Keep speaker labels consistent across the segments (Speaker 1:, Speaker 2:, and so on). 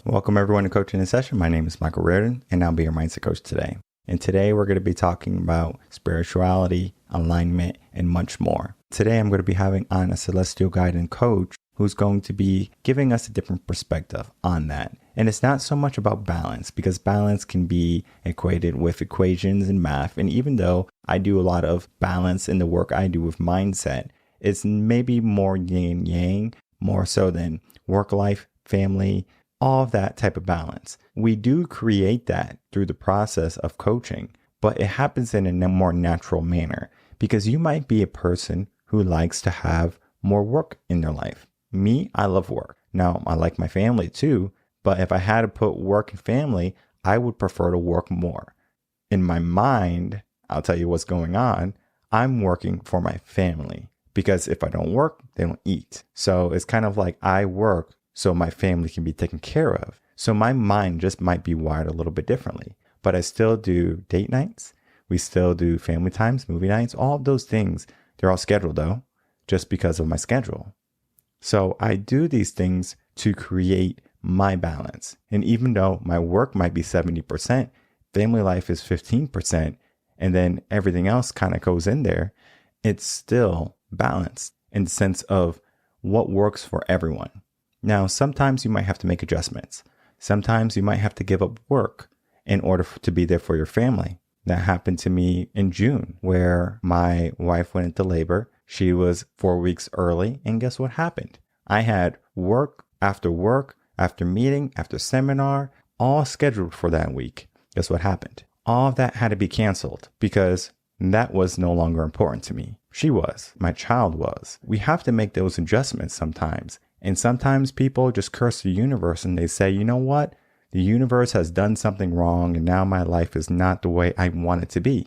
Speaker 1: Welcome everyone to Coaching in Session. My name is Michael Rearden, and I'll be your mindset coach today. And today we're going to be talking about spirituality, alignment, and much more. Today I'm going to be having on a celestial guide and coach who's going to be giving us a different perspective on that. And it's not so much about balance, because balance can be equated with equations and math. And even though I do a lot of balance in the work I do with mindset, it's maybe more yin yang, more so than work life, family, all of that type of balance. We do create that through the process of coaching, but it happens in a more natural manner, because you might be a person who likes to have more work in their life. Me, I love work. Now, I like my family too, but if I had to put work and family, I would prefer to work more. In my mind, I'll tell you what's going on. I'm working for my family, because if I don't work, they don't eat. So it's kind of like I work so my family can be taken care of. So my mind just might be wired a little bit differently, but I still do date nights. We still do family times, movie nights, all of those things. They're all scheduled though, just because of my schedule. So I do these things to create my balance. And even though my work might be 70%, family life is 15%, and then everything else kind of goes in there, it's still balanced in the sense of what works for everyone. Now, sometimes you might have to make adjustments. Sometimes you might have to give up work in order to be there for your family. That happened to me in June, where my wife went into labor. She was 4 weeks early, and guess what happened? I had work after meeting, after seminar, all scheduled for that week. Guess what happened? All of that had to be canceled because that was no longer important to me. She was. My child was. We have to make those adjustments sometimes. And sometimes people just curse the universe and they say, you know what? The universe has done something wrong and now my life is not the way I want it to be.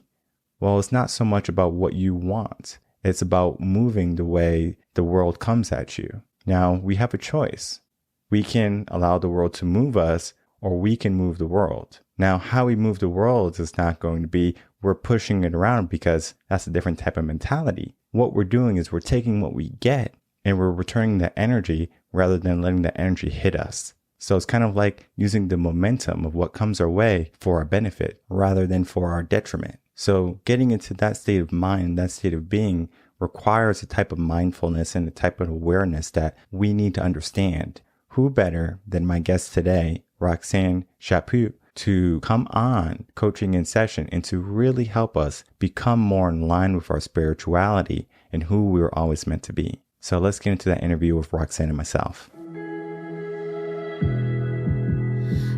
Speaker 1: Well, it's not so much about what you want. It's about moving the way the world comes at you. Now, we have a choice. We can allow the world to move us, or we can move the world. Now, how we move the world is not going to be we're pushing it around, because that's a different type of mentality. What we're doing is we're taking what we get and we're returning the energy rather than letting the energy hit us. So it's kind of like using the momentum of what comes our way for our benefit rather than for our detriment. So getting into that state of mind, that state of being, requires a type of mindfulness and a type of awareness that we need to understand. Who better than my guest today, Roxanne Chaput, to come on Coaching in Session and to really help us become more in line with our spirituality and who we were always meant to be. So let's get into that interview with Roxanne and myself.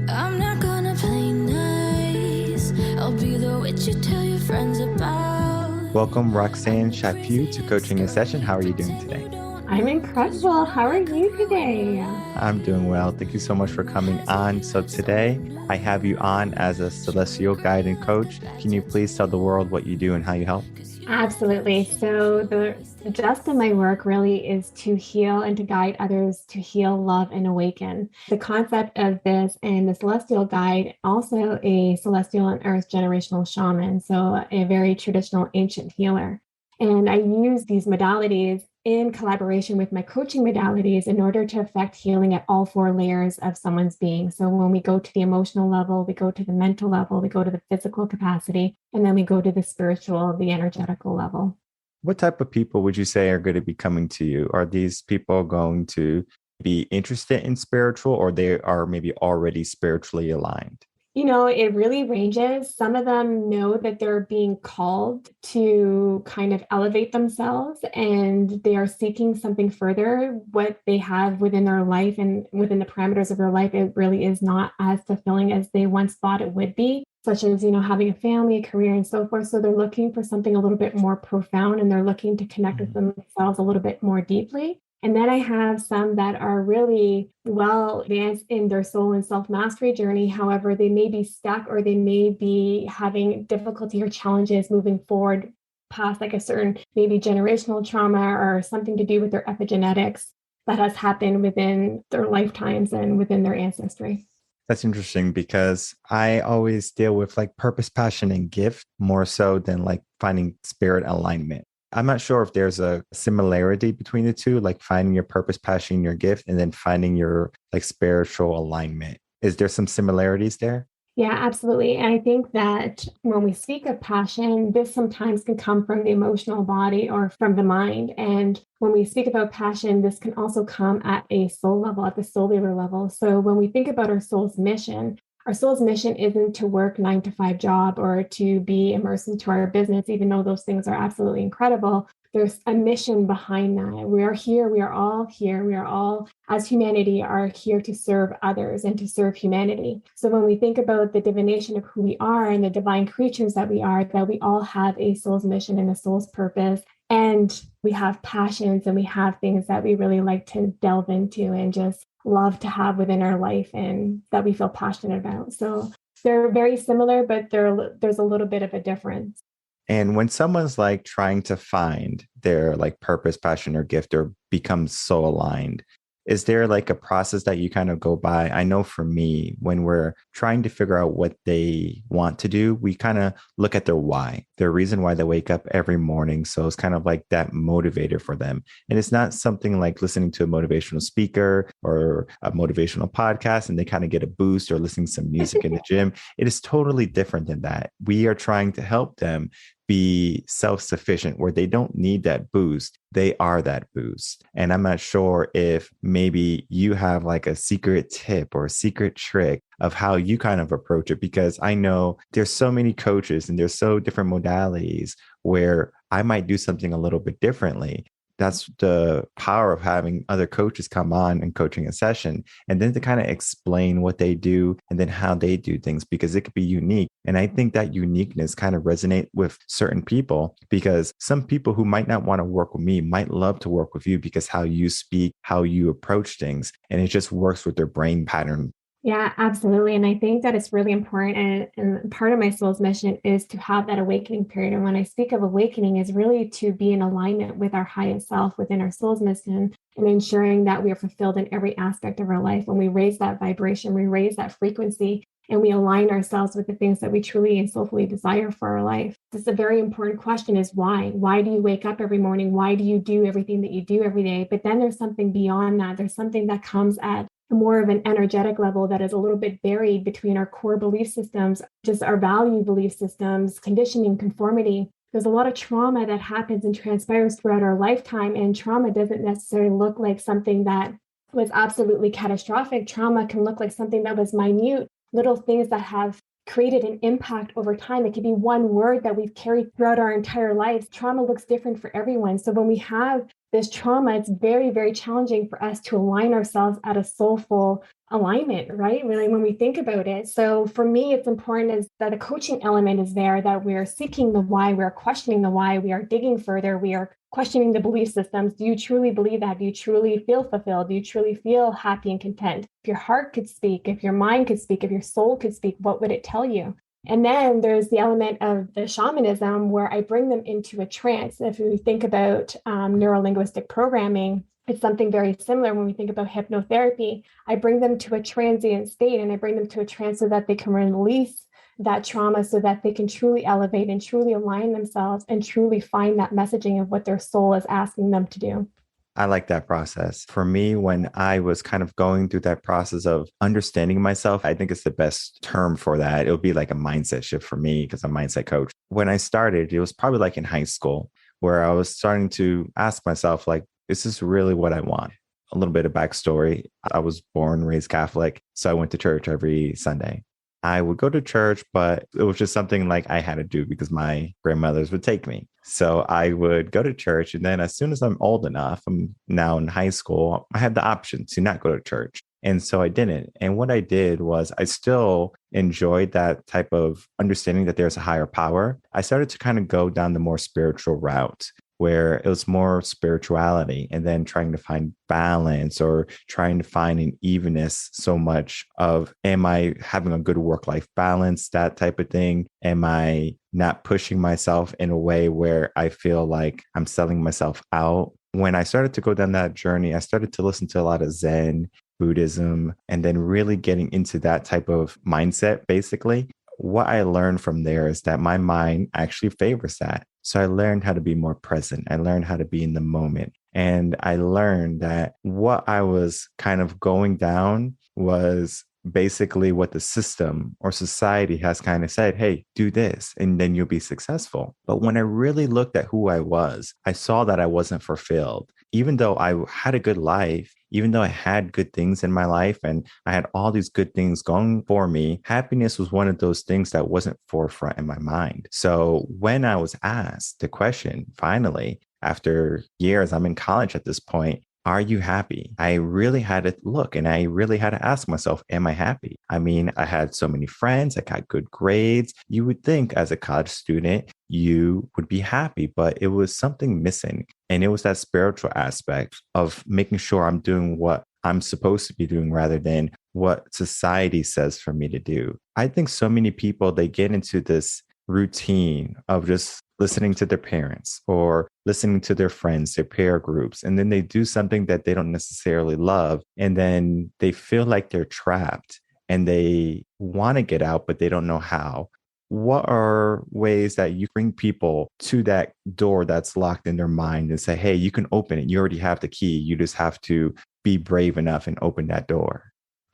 Speaker 1: I'm not gonna play nice. I'll be the witch you tell your friends about. Welcome, Roxanne Chaput, to Coaching in Session. How are you doing today?
Speaker 2: I'm incredible. How are you today?
Speaker 1: I'm doing well. Thank you so much for coming on. So today I have you on as a celestial guide and coach. Can you please tell the world what you do and how you help?
Speaker 2: Absolutely. So the gist of my work really is to heal and to guide others to heal, love, and awaken. The concept of this and the celestial guide, also a celestial and earth generational shaman, so a very traditional ancient healer. And I use these modalities in collaboration with my coaching modalities in order to affect healing at all four layers of someone's being. So when we go to the emotional level, we go to the mental level, we go to the physical capacity, and then we go to the spiritual, the energetical level.
Speaker 1: What type of people would you say are going to be coming to you? Are these people going to be interested in spiritual, or they are maybe already spiritually aligned?
Speaker 2: You know, it really ranges. Some of them know that they're being called to kind of elevate themselves and they are seeking something further. What they have within their life and within the parameters of their life, it really is not as fulfilling as they once thought it would be, such as, having a family, a career, and so forth. So they're looking for something a little bit more profound and they're looking to connect with themselves a little bit more deeply. And then I have some that are really well advanced in their soul and self-mastery journey. However, they may be stuck or they may be having difficulty or challenges moving forward past like a certain maybe generational trauma or something to do with their epigenetics that has happened within their lifetimes and within their ancestry.
Speaker 1: That's interesting because I always deal with like purpose, passion, and gift more so than like finding spirit alignment. I'm not sure if there's a similarity between the two, like finding your purpose, passion, your gift, and then finding your like spiritual alignment. Is there some similarities there?
Speaker 2: Yeah, absolutely. And I think that when we speak of passion, this sometimes can come from the emotional body or from the mind. And when we speak about passion, this can also come at a soul level, at the cellular level. So when we think about our soul's mission isn't to work 9 to 5 job or to be immersed into our business, even though those things are absolutely incredible. There's a mission behind that. We are here. We are all here. We are all, as humanity, are here to serve others and to serve humanity. So when we think about the divination of who we are and the divine creatures that we are, that we all have a soul's mission and a soul's purpose. And we have passions and we have things that we really like to delve into and just love to have within our life and that we feel passionate about. So they're very similar, but there's a little bit of a difference.
Speaker 1: And when someone's like trying to find their like purpose, passion, or gift, or become so aligned, is there like a process that you kind of go by? I know for me, when we're trying to figure out what they want to do, we kind of look at their why, their reason why they wake up every morning. So it's kind of like that motivator for them. And it's not something like listening to a motivational speaker or a motivational podcast and they kind of get a boost, or listening to some music in the gym. It is totally different than that. We are trying to help them be self-sufficient, where they don't need that boost. They are that boost. And I'm not sure if maybe you have like a secret tip or a secret trick of how you kind of approach it, because I know there's so many coaches and there's so different modalities where I might do something a little bit differently. That's the power of having other coaches come on and coaching a session, and then to kind of explain what they do and then how they do things, because it could be unique. And I think that uniqueness kind of resonate with certain people, because some people who might not want to work with me might love to work with you because how you speak, how you approach things, and it just works with their brain pattern.
Speaker 2: Yeah, absolutely. And I think that it's really important. And part of my soul's mission is to have that awakening period. And when I speak of awakening, is really to be in alignment with our highest self within our soul's mission, and ensuring that we are fulfilled in every aspect of our life. When we raise that vibration, we raise that frequency, and we align ourselves with the things that we truly and soulfully desire for our life. This is a very important question, is why? Why do you wake up every morning? Why do you do everything that you do every day? But then there's something beyond that. There's something that comes at more of an energetic level that is a little bit buried between our core belief systems, just our value belief systems, conditioning, conformity. There's a lot of trauma that happens and transpires throughout our lifetime, and trauma doesn't necessarily look like something that was absolutely catastrophic. Trauma can look like something that was minute, little things that have created an impact over time. It could be one word that we've carried throughout our entire lives. Trauma looks different for everyone. So when we have this trauma, it's very, very challenging for us to align ourselves at a soulful alignment, right? Really, when we think about it. So for me, it's important is that a coaching element is there, that we're seeking the why, we're questioning the why, we are digging further, we are questioning the belief systems. Do you truly believe that? Do you truly feel fulfilled? Do you truly feel happy and content? If your heart could speak, if your mind could speak, if your soul could speak, what would it tell you? And then there's the element of the shamanism, where I bring them into a trance. If we think about neuro-linguistic programming, it's something very similar. When we think about hypnotherapy, I bring them to a transient state, and I bring them to a trance so that they can release that trauma, so that they can truly elevate and truly align themselves and truly find that messaging of what their soul is asking them to do.
Speaker 1: I like that process. For me, when I was kind of going through that process of understanding myself, I think it's the best term for that. It would be like a mindset shift for me, because I'm a mindset coach. When I started, it was probably like in high school, where I was starting to ask myself, like, is this really what I want? A little bit of backstory. I was born and raised Catholic, so I went to church every Sunday. I would go to church, but it was just something like I had to do because my grandmothers would take me. So I would go to church. And then as soon as I'm old enough, I'm now in high school, I had the option to not go to church. And so I didn't. And what I did was I still enjoyed that type of understanding that there's a higher power. I started to kind of go down the more spiritual route, where it was more spirituality, and then trying to find balance, or trying to find an evenness so much of, am I having a good work-life balance, that type of thing? Am I not pushing myself in a way where I feel like I'm selling myself out? When I started to go down that journey, I started to listen to a lot of Zen, Buddhism, and then really getting into that type of mindset, basically. What I learned from there is that my mind actually favors that. So I learned how to be more present. I learned how to be in the moment. And I learned that what I was kind of going down was basically what the system or society has kind of said, hey, do this and then you'll be successful. But when I really looked at who I was, I saw that I wasn't fulfilled. Even though I had a good life, even though I had good things in my life and I had all these good things going for me, happiness was one of those things that wasn't forefront in my mind. So when I was asked the question, finally, after years, I'm in college at this point, are you happy? I really had to look and I really had to ask myself, am I happy? I mean, I had so many friends, I got good grades. You would think as a college student, you would be happy, but it was something missing. And it was that spiritual aspect of making sure I'm doing what I'm supposed to be doing rather than what society says for me to do. I think so many people, they get into this routine of just listening to their parents or listening to their friends, their peer groups, and then they do something that they don't necessarily love. And then they feel like they're trapped and they want to get out, but they don't know how. What are ways that you bring people to that door that's locked in their mind and say, hey, you can open it. You already have the key. You just have to be brave enough and open that door.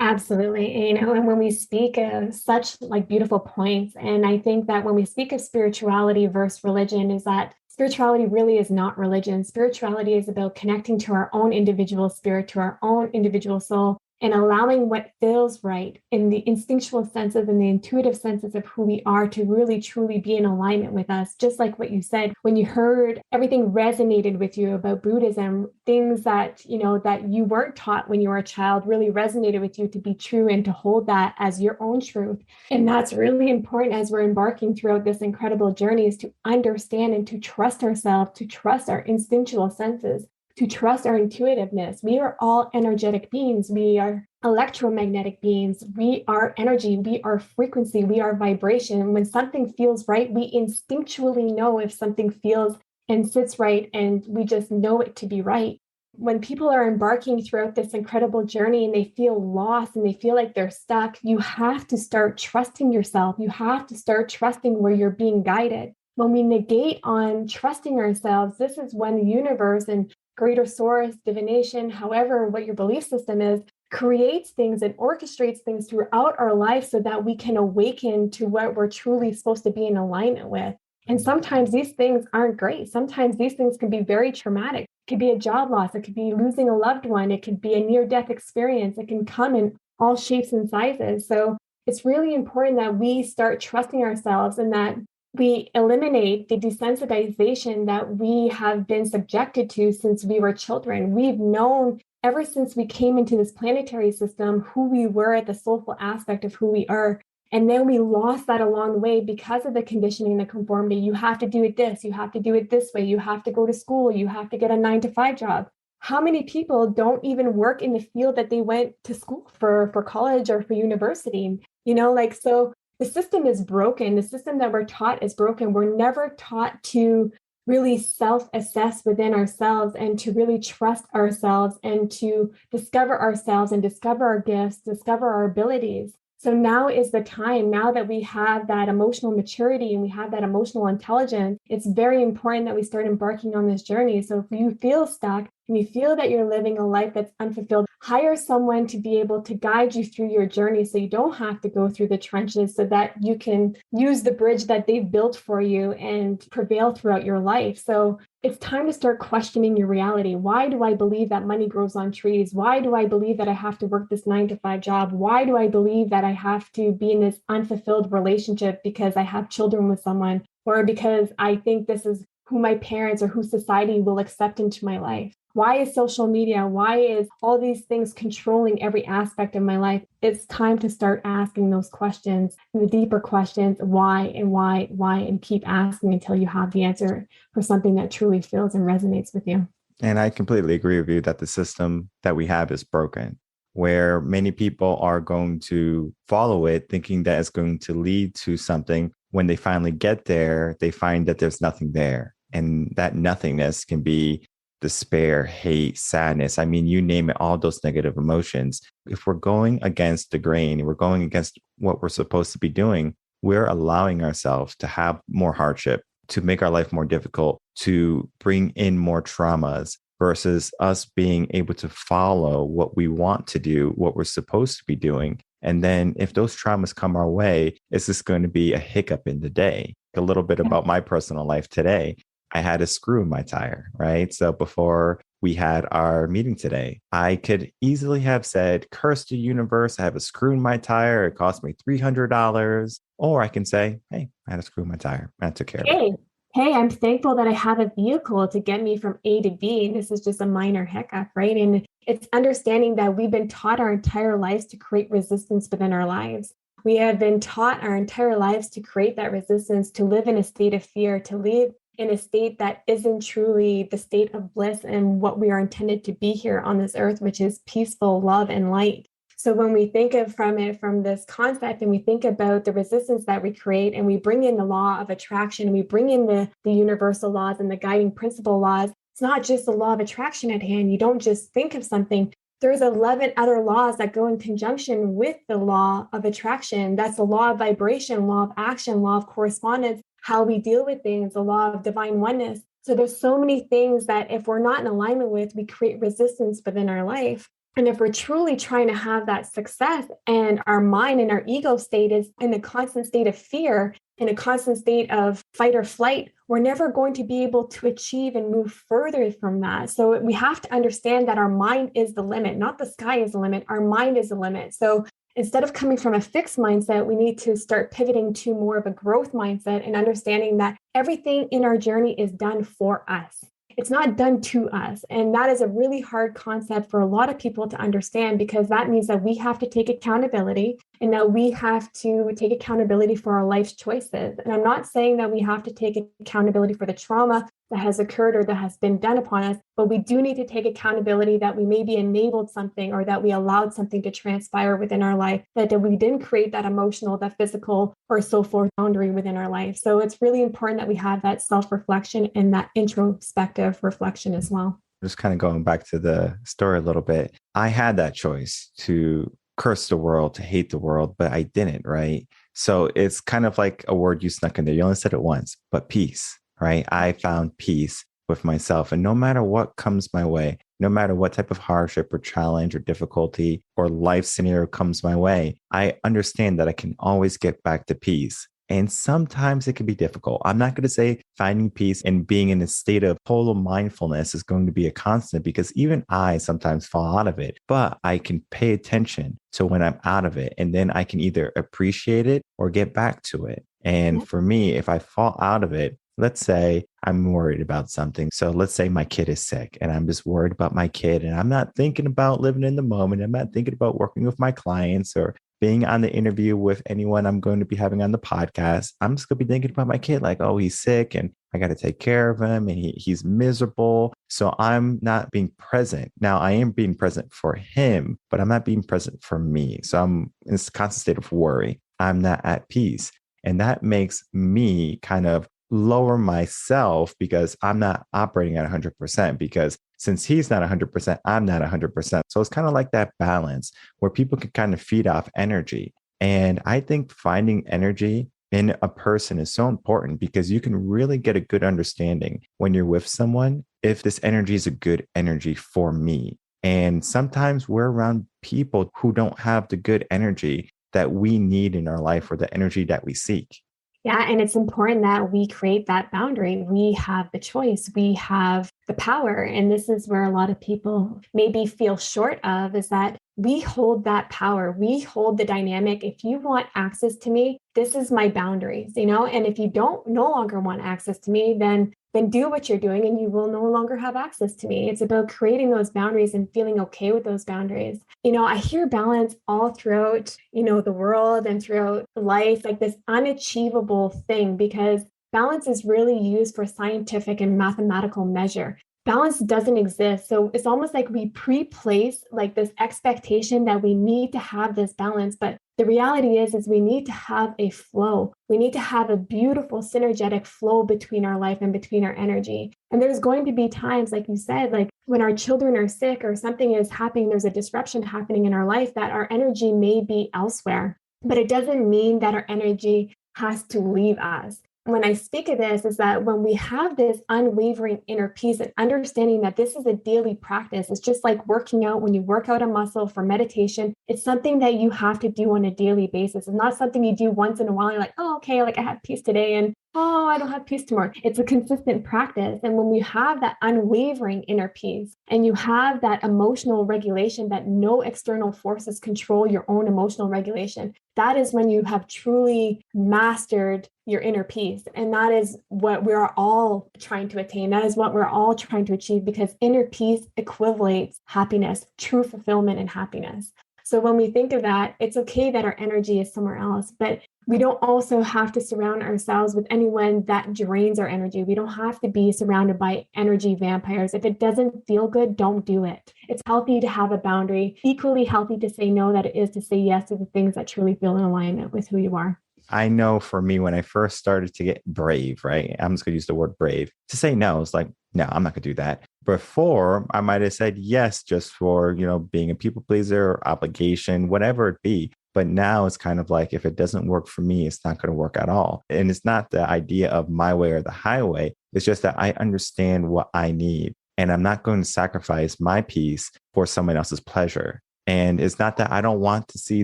Speaker 2: Absolutely. And when we speak of such like beautiful points, and I think that when we speak of spirituality versus religion, is that spirituality really is not religion. Spirituality is about connecting to our own individual spirit, to our own individual soul, and allowing what feels right in the instinctual senses and the intuitive senses of who we are to really truly be in alignment with us. Just like what you said, when you heard everything resonated with you about Buddhism, things that, that you weren't taught when you were a child really resonated with you to be true and to hold that as your own truth. And that's really important as we're embarking throughout this incredible journey, is to understand and to trust ourselves, to trust our instinctual senses, to trust our intuitiveness. We are all energetic beings. We are electromagnetic beings. We are energy. We are frequency. We are vibration. When something feels right, we instinctually know if something feels and sits right, and we just know it to be right. When people are embarking throughout this incredible journey and they feel lost and they feel like they're stuck, you have to start trusting yourself. You have to start trusting where you're being guided. When we negate on trusting ourselves, this is when the universe and greater source, divination, however, what your belief system is, creates things and orchestrates things throughout our life so that we can awaken to what we're truly supposed to be in alignment with. And sometimes these things aren't great. Sometimes these things can be very traumatic. It could be a job loss. It could be losing a loved one. It could be a near-death experience. It can come in all shapes and sizes. So it's really important that we start trusting ourselves and that we eliminate the desensitization that we have been subjected to since we were children. We've known ever since we came into this planetary system who we were at the soulful aspect of who we are. And then we lost that along the way because of the conditioning, the conformity. You have to do it this, you have to do it this way, you have to go to school, you have to get a 9-to-5 job. How many people don't even work in the field that they went to school for college or for university? So the system is broken. The system that we're taught is broken. We're never taught to really self-assess within ourselves and to really trust ourselves and to discover ourselves and discover our gifts, discover our abilities. So now is the time, now that we have that emotional maturity and we have that emotional intelligence, it's very important that we start embarking on this journey. So if you feel stuck and you feel that you're living a life that's unfulfilled, hire someone to be able to guide you through your journey so you don't have to go through the trenches, so that you can use the bridge that they've built for you and prevail throughout your life. So it's time to start questioning your reality. Why do I believe that money grows on trees? Why do I believe that I have to work this 9-to-5 job? Why do I believe that I have to be in this unfulfilled relationship because I have children with someone, or because I think this is who my parents or who society will accept into my life? Why is social media? Why is all these things controlling every aspect of my life? It's time to start asking those questions, the deeper questions, why, and keep asking until you have the answer for something that truly feels and resonates with you.
Speaker 1: And I completely agree with you that the system that we have is broken, where many people are going to follow it thinking that it's going to lead to something. When they finally get there, they find that there's nothing there. And that nothingness can be despair, hate, sadness. I mean, you name it, all those negative emotions. If we're going against the grain, we're going against what we're supposed to be doing, we're allowing ourselves to have more hardship, to make our life more difficult, to bring in more traumas versus us being able to follow what we want to do, what we're supposed to be doing, And then if those traumas come our way, it's just going to be a hiccup in the day. A little bit about my personal life today. I had a screw in my tire, right? So before we had our meeting today, I could easily have said, curse the universe, I have a screw in my tire. It cost me $300. Or I can say, hey, I had a screw in my tire. I took care of it.
Speaker 2: Hey, hey, I'm thankful that I have a vehicle to get me from A to B. And this is just a minor hiccup, right? And it's understanding that we've been taught our entire lives to create resistance within our lives. We have been taught our entire lives to create that resistance, to live in a state of fear, to live in a state that isn't truly the state of bliss and what we are intended to be here on this earth, which is peaceful love and light. So when we think of from this concept and we think about the resistance that we create and we bring in the law of attraction, we bring in the universal laws and the guiding principle laws, it's not just the law of attraction at hand. You don't just think of something. There's 11 other laws that go in conjunction with the law of attraction. That's the law of vibration, law of action, law of correspondence, how we deal with things, the law of divine oneness. So there's so many things that if we're not in alignment with, we create resistance within our life. And if we're truly trying to have that success and our mind and our ego state is in a constant state of fear, in a constant state of fight or flight, we're never going to be able to achieve and move further from that. So we have to understand that our mind is the limit, not the sky is the limit. Our mind is the limit. So instead of coming from a fixed mindset, we need to start pivoting to more of a growth mindset and understanding that everything in our journey is done for us. It's not done to us. And that is a really hard concept for a lot of people to understand, because that means that we have to take accountability and that we have to take accountability for our life's choices. And I'm not saying that we have to take accountability for the trauma that has occurred or that has been done upon us, but we do need to take accountability that we maybe enabled something or that we allowed something to transpire within our life, that we didn't create that emotional, that physical or so forth boundary within our life. So it's really important that we have that self-reflection and that introspective reflection as well.
Speaker 1: Just kind of going back to the story a little bit. I had that choice to curse the world, to hate the world, but I didn't, right? So it's kind of like a word you snuck in there. You only said it once, but peace. Right? I found peace with myself. And no matter what comes my way, no matter what type of hardship or challenge or difficulty or life scenario comes my way, I understand that I can always get back to peace. And sometimes it can be difficult. I'm not going to say finding peace and being in a state of total mindfulness is going to be a constant, because even I sometimes fall out of it, but I can pay attention to when I'm out of it. And then I can either appreciate it or get back to it. And for me, if I fall out of it, let's say I'm worried about something. So let's say my kid is sick and I'm just worried about my kid and I'm not thinking about living in the moment. I'm not thinking about working with my clients or being on the interview with anyone I'm going to be having on the podcast. I'm just going to be thinking about my kid like, oh, he's sick and I got to take care of him and he's miserable. So I'm not being present. Now I am being present for him, but I'm not being present for me. So I'm in this constant state of worry. I'm not at peace. And that makes me kind of lower myself because I'm not operating at 100%, because since he's not 100%, I'm not 100%. So it's kind of like that balance where people can kind of feed off energy. And I think finding energy in a person is so important, because you can really get a good understanding when you're with someone if this energy is a good energy for me. And sometimes we're around people who don't have the good energy that we need in our life or the energy that we seek.
Speaker 2: Yeah, and it's important that we create that boundary. We have the choice, we have the power. And this is where a lot of people maybe feel short of, is that we hold that power. We hold the dynamic. If you want access to me, this is my boundaries, and if you don't no longer want access to me, then do what you're doing and you will no longer have access to me. It's about creating those boundaries and feeling okay with those boundaries. I hear balance all throughout, the world and throughout life, like this unachievable thing, because balance is really used for scientific and mathematical measure. Balance doesn't exist. So it's almost like we pre-place like this expectation that we need to have this balance. But the reality is we need to have a flow. We need to have a beautiful synergetic flow between our life and between our energy. And there's going to be times, like you said, like when our children are sick or something is happening, there's a disruption happening in our life, that our energy may be elsewhere. But it doesn't mean that our energy has to leave us. when I speak of this is that when we have this unwavering inner peace and understanding that this is a daily practice, it's just like working out. When you work out a muscle for meditation, it's something that you have to do on a daily basis. It's not something you do once in a while. You're like, oh, okay, like I have peace today and oh, I don't have peace tomorrow. It's a consistent practice. And when we have that unwavering inner peace and you have that emotional regulation, that no external forces control your own emotional regulation, that is when you have truly mastered your inner peace. And that is what we're all trying to attain. That is what we're all trying to achieve, because inner peace equivalates happiness, true fulfillment and happiness. So when we think of that, it's okay that our energy is somewhere else, but we don't also have to surround ourselves with anyone that drains our energy. We don't have to be surrounded by energy vampires. If it doesn't feel good, don't do it. It's healthy to have a boundary, equally healthy to say no that it is to say yes to the things that truly feel in alignment with who you are.
Speaker 1: I know for me, when I first started to get brave, right? I'm just going to use the word brave to say no. It's like, no, I'm not going to do that. Before, I might have said yes just for, being a people pleaser or obligation, whatever it be. But now it's kind of like, if it doesn't work for me, it's not going to work at all. And it's not the idea of my way or the highway. It's just that I understand what I need, and I'm not going to sacrifice my peace for someone else's pleasure. And it's not that I don't want to see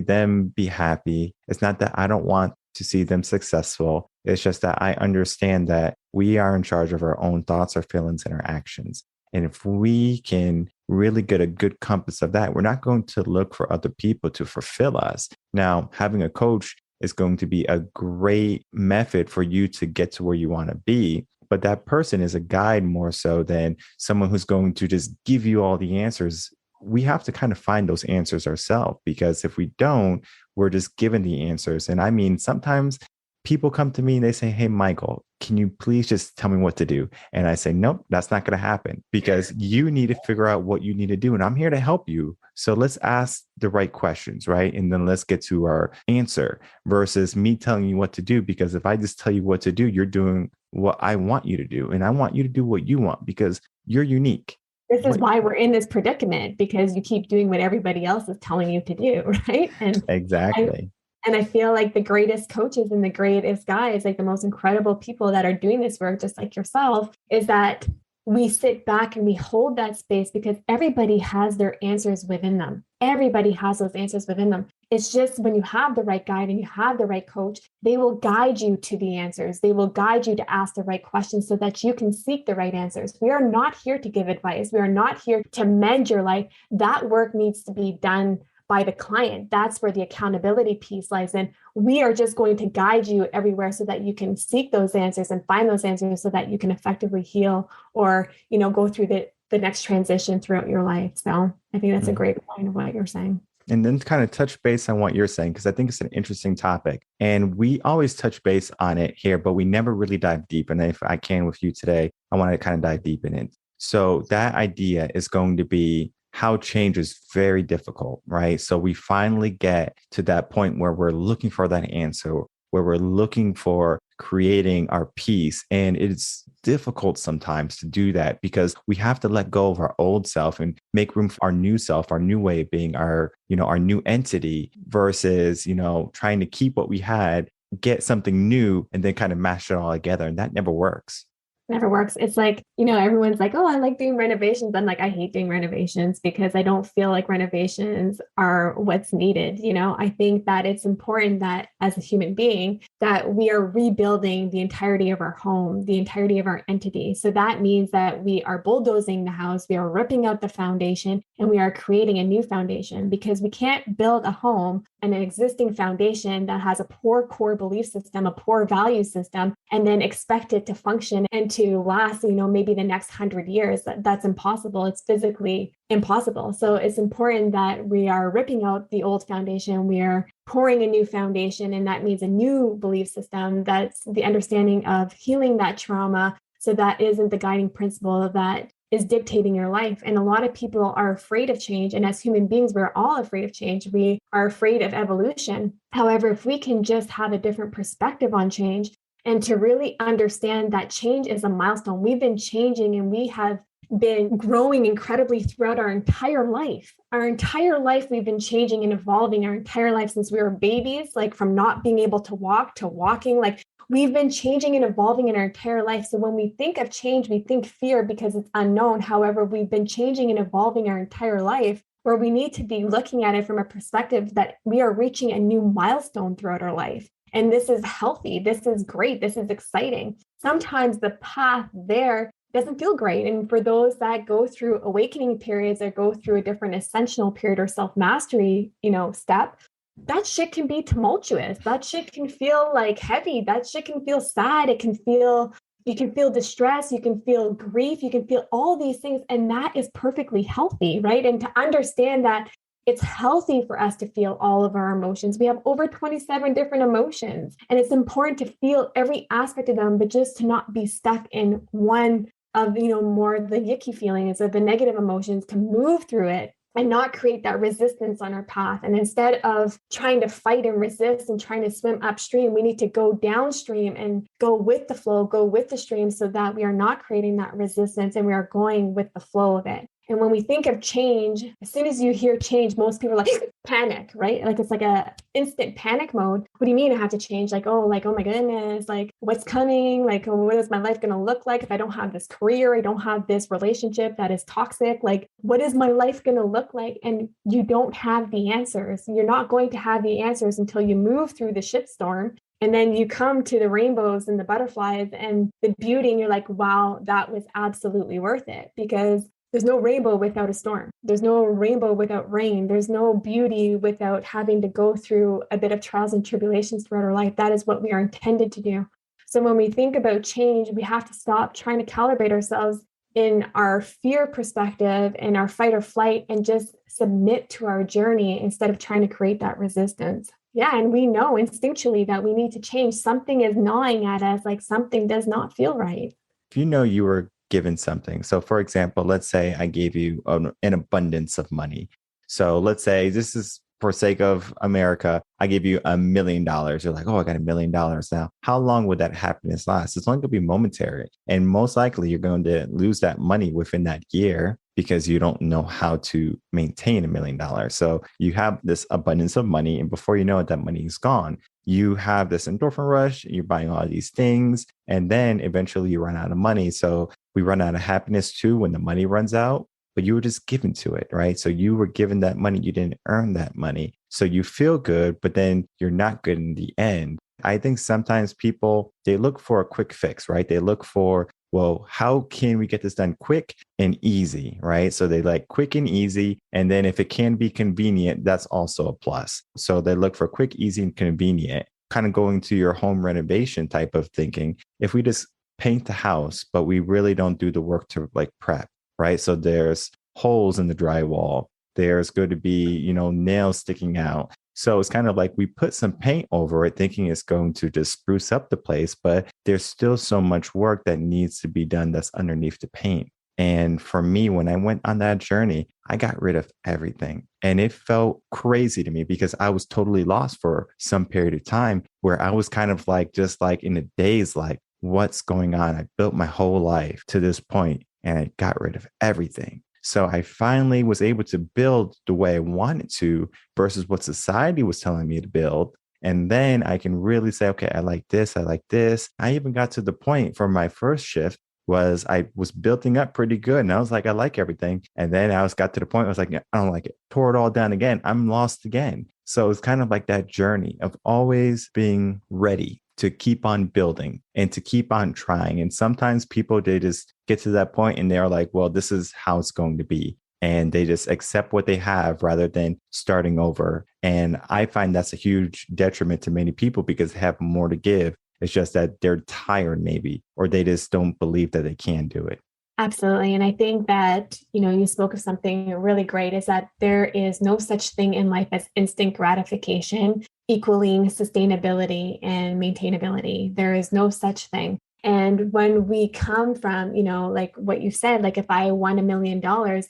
Speaker 1: them be happy. It's not that I don't want to see them successful. It's just that I understand that we are in charge of our own thoughts, our feelings, and our actions. And if we can really get a good compass of that, we're not going to look for other people to fulfill us. Now, having a coach is going to be a great method for you to get to where you want to be. But that person is a guide more so than someone who's going to just give you all the answers. We have to kind of find those answers ourselves, because if we don't, we're just given the answers. And I mean, sometimes people come to me and they say, hey, Michael, can you please just tell me what to do? And I say, nope, that's not going to happen, because you need to figure out what you need to do. And I'm here to help you. So let's ask the right questions, right? And then let's get to our answer versus me telling you what to do. Because if I just tell you what to do, you're doing what I want you to do. And I want you to do what you want because you're unique.
Speaker 2: This is why we're in this predicament, because you keep doing what everybody else is telling you to do, right? And
Speaker 1: exactly.
Speaker 2: I feel like the greatest coaches and the greatest guys, like the most incredible people that are doing this work, just like yourself, is that we sit back and we hold that space, because everybody has their answers within them. Everybody has those answers within them. It's just when you have the right guide and you have the right coach, they will guide you to the answers. They will guide you to ask the right questions so that you can seek the right answers. We are not here to give advice. We are not here to mend your life. That work needs to be done by the client. That's where the accountability piece lies in. We are just going to guide you everywhere so that you can seek those answers and find those answers so that you can effectively heal or, go through the next transition throughout your life. So I think that's a great point of what you're saying.
Speaker 1: And then kind of touch base on what you're saying, because I think it's an interesting topic. And we always touch base on it here, but we never really dive deep. And if I can with you today, I want to kind of dive deep in it. So that idea is going to be how change is very difficult, right? So we finally get to that point where we're looking for that answer, where we're looking for creating our peace. And it's difficult sometimes to do that because we have to let go of our old self and make room for our new self, our new way of being, our new entity versus, trying to keep what we had, get something new, and then kind of mash it all together. And that never works.
Speaker 2: Never works. It's like, everyone's like, oh, I like doing renovations. I'm like, I hate doing renovations because I don't feel like renovations are what's needed. I think that it's important that as a human being, that we are rebuilding the entirety of our home, the entirety of our entity. So that means that we are bulldozing the house, we are ripping out the foundation, and we are creating a new foundation, because we can't build a home and an existing foundation that has a poor core belief system, a poor value system, and then expect it to function and to last, maybe the next 100 years. That's impossible. It's physically impossible. So it's important that we are ripping out the old foundation. We are pouring a new foundation. And that means a new belief system. That's the understanding of healing that trauma. So that isn't the guiding principle that is dictating your life. And a lot of people are afraid of change. And as human beings, we're all afraid of change. We are afraid of evolution. However, if we can just have a different perspective on change and to really understand that change is a milestone, we've been changing and we have been growing incredibly throughout our entire life. Our entire life, we've been changing and evolving our entire life since we were babies, like from not being able to walk to walking. Like we've been changing and evolving in our entire life. So when we think of change, we think fear because it's unknown. However, we've been changing and evolving our entire life, where we need to be looking at it from a perspective that we are reaching a new milestone throughout our life. And this is healthy. This is great. This is exciting. Sometimes the path there doesn't feel great. And for those that go through awakening periods or go through a different ascensional period or self-mastery, step, that shit can be tumultuous. That shit can feel like heavy. That shit can feel sad. You can feel distress. You can feel grief. You can feel all these things. And that is perfectly healthy, right? And to understand that it's healthy for us to feel all of our emotions. We have over 27 different emotions, and it's important to feel every aspect of them, but just to not be stuck in one of, more the yucky feelings or the negative emotions, to move through it and not create that resistance on our path. And instead of trying to fight and resist and trying to swim upstream, we need to go downstream and go with the flow, go with the stream, so that we are not creating that resistance and we are going with the flow of it. And when we think of change, as soon as you hear change, most people are like, panic, right? Like it's like a instant panic mode. What do you mean I have to change? Oh my goodness, like what's coming? Like, what is my life going to look like if I don't have this career? I don't have this relationship that is toxic. Like, what is my life going to look like? And you don't have the answers. You're not going to have the answers until you move through the shitstorm. And then you come to the rainbows and the butterflies and the beauty, and you're like, wow, that was absolutely worth it, because there's no rainbow without a storm. There's no rainbow without rain. There's no beauty without having to go through a bit of trials and tribulations throughout our life. That is what we are intended to do. So when we think about change, we have to stop trying to calibrate ourselves in our fear perspective and our fight or flight, and just submit to our journey instead of trying to create that resistance. Yeah, and we know instinctually that we need to change. Something is gnawing at us, like something does not feel right.
Speaker 1: If you were given something. So for example, let's say I gave you an abundance of money. So let's say, this is for sake of America, I give you $1 million. You're like, oh, I got $1 million now. How long would that happiness last? It's only going to be momentary. And most likely you're going to lose that money within that year, because you don't know how to maintain $1 million. So you have this abundance of money, and before you know it, that money is gone. You have this endorphin rush, you're buying all these things, and then eventually you run out of money. So we run out of happiness too when the money runs out, but you were just given to it, right? So you were given that money, you didn't earn that money. So you feel good, but then you're not good in the end. I think sometimes people, they look for a quick fix, right? They look for, well, how can we get this done quick and easy, right? So they like quick and easy. And then if it can be convenient, that's also a plus. So they look for quick, easy, and convenient. Kind of going to your home renovation type of thinking. If we just paint the house, but we really don't do the work to like prep, right? So there's holes in the drywall. There's going to be, nails sticking out. So it's kind of like we put some paint over it thinking it's going to just spruce up the place, but there's still so much work that needs to be done that's underneath the paint. And for me, when I went on that journey, I got rid of everything. And it felt crazy to me because I was totally lost for some period of time, where I was kind of like, just like in a daze, like, what's going on? I built my whole life to this point and I got rid of everything. So I finally was able to build the way I wanted to versus what society was telling me to build. And then I can really say, okay, I like this. I like this. I even got to the point for my first shift was I was building up pretty good. And I was like, I like everything. And then got to the point where I was like, I don't like it. Tore it all down again. I'm lost again. So it's kind of like that journey of always being ready to keep on building and to keep on trying. And sometimes people, they just get to that point and they're like, well, this is how it's going to be. And they just accept what they have rather than starting over. And I find that's a huge detriment to many people because they have more to give. It's just that they're tired maybe, or they just don't believe that they can do it.
Speaker 2: Absolutely. And I think that, you spoke of something really great, is that there is no such thing in life as instant gratification equaling sustainability and maintainability. There is no such thing. And when we come from, like what you said, like if I won $1 million,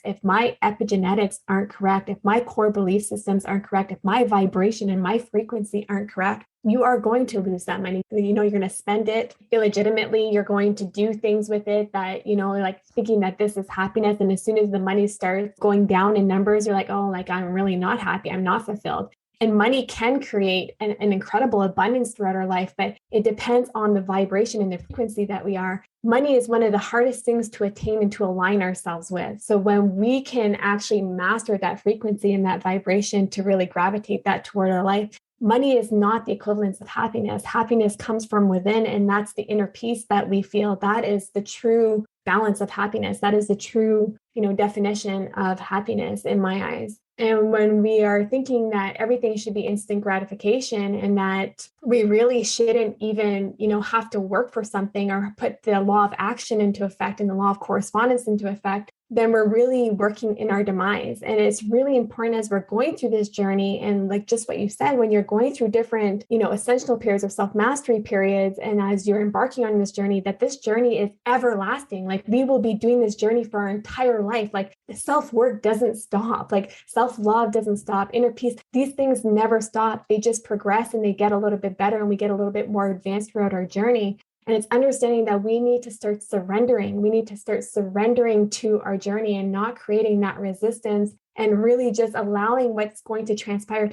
Speaker 2: if my epigenetics aren't correct, if my core belief systems aren't correct, if my vibration and my frequency aren't correct, you are going to lose that money. You're going to spend it illegitimately. You're going to do things with it that, like thinking that this is happiness. And as soon as the money starts going down in numbers, you're like, oh, like I'm really not happy. I'm not fulfilled. And money can create an incredible abundance throughout our life, but it depends on the vibration and the frequency that we are. Money is one of the hardest things to attain and to align ourselves with. So when we can actually master that frequency and that vibration to really gravitate that toward our life, money is not the equivalence of happiness. Happiness comes from within, and that's the inner peace that we feel. That is the true balance of happiness. That is the true, definition of happiness in my eyes. And when we are thinking that everything should be instant gratification and that we really shouldn't even, have to work for something or put the law of action into effect and the law of correspondence into effect, then we're really working in our demise. And it's really important as we're going through this journey. And like just what you said, when you're going through different, ascensional periods of self-mastery periods, and as you're embarking on this journey, that this journey is everlasting. Like we will be doing this journey for our entire life. Like self-work doesn't stop. Like self-love doesn't stop. Inner peace, these things never stop. They just progress and they get a little bit better and we get a little bit more advanced throughout our journey. And it's understanding that we need to start surrendering. We need to start surrendering to our journey and not creating that resistance and really just allowing what's going to transpire.